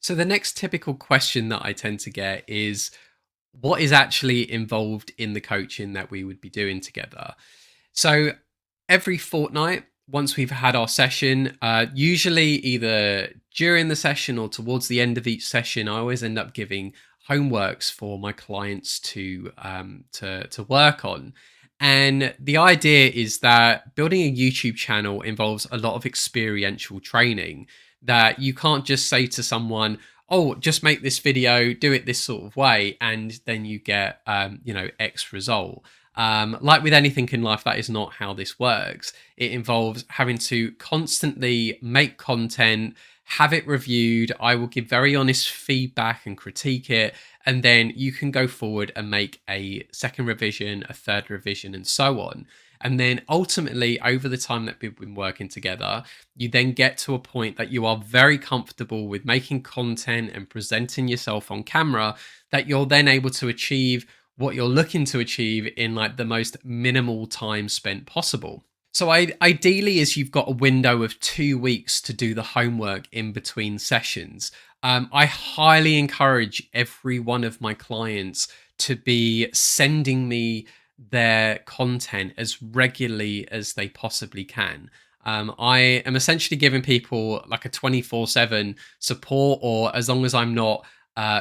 So the next typical question that I tend to get is what is actually involved in the coaching that we would be doing together? So every fortnight, once we've had our session, usually either during the session or towards the end of each session, I always end up giving homeworks for my clients to work on. And the idea is that building a YouTube channel involves a lot of experiential training that you can't just say to someone, oh, just make this video, do it this sort of way, and then you get, X result. Like with anything in life, that is not how this works. It involves having to constantly make content, have it reviewed. I will give very honest feedback and critique it. And then you can go forward and make a second revision, a third revision, and so on. And then ultimately, over the time that we've been working together, you then get to a point that you are very comfortable with making content and presenting yourself on camera, that you're then able to achieve what you're looking to achieve in like the most minimal time spent possible. So ideally is you've got a window of 2 weeks to do the homework in between sessions. I highly encourage every one of my clients to be sending me their content as regularly as they possibly can. I am essentially giving people like a 24/7 support, or as long as I'm not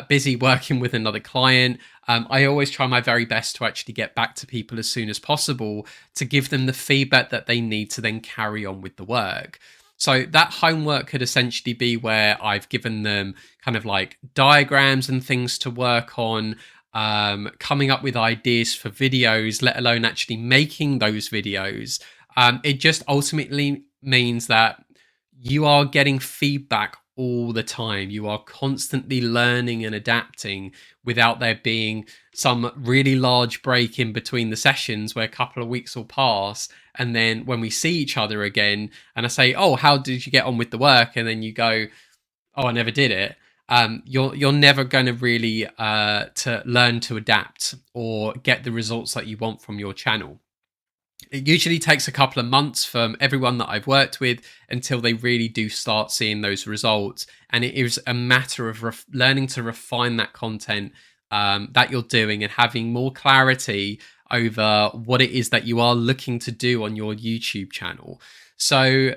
busy working with another client, I always try my very best to actually get back to people as soon as possible to give them the feedback that they need to then carry on with the work. So that homework could essentially be where I've given them kind of like diagrams and things to work on, coming up with ideas for videos, let alone actually making those videos. It just ultimately means that you are getting feedback all the time. You are constantly learning and adapting without there being some really large break in between the sessions where a couple of weeks will pass. And then when we see each other again and I say, oh, how did you get on with the work? And then you go, oh, I never did it. You're never going to really to learn to adapt or get the results that you want from your channel. It usually takes a couple of months from everyone that I've worked with until they really do start seeing those results. And it is a matter of learning to refine that content that you're doing and having more clarity over what it is that you are looking to do on your YouTube channel. So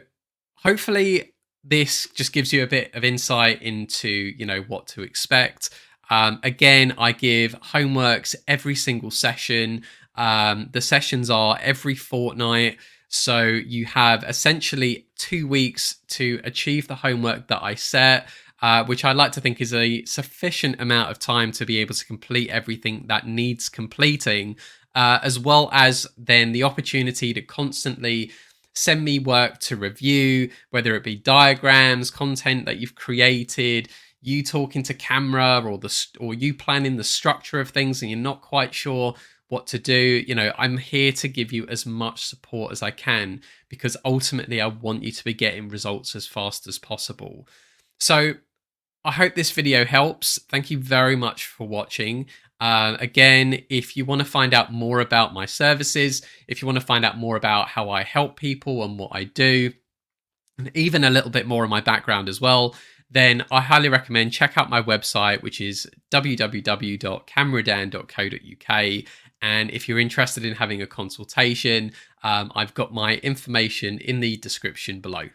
hopefully this just gives you a bit of insight into, what to expect. Again, I give homeworks every single session. The sessions are every fortnight. So you have essentially 2 weeks to achieve the homework that I set, which I like to think is a sufficient amount of time to be able to complete everything that needs completing, as well as then the opportunity to constantly send me work to review, whether it be diagrams, content that you've created, you talking to camera, or you planning the structure of things and you're not quite sure what to do. I'm here to give you as much support as I can, because ultimately I want you to be getting results as fast as possible. So I hope this video helps. Thank you very much for watching. Again, if you want to find out more about my services, if you want to find out more about how I help people and what I do, and even a little bit more of my background as well, then I highly recommend check out my website, which is www.cameradan.co.uk. And if you're interested in having a consultation, I've got my information in the description below.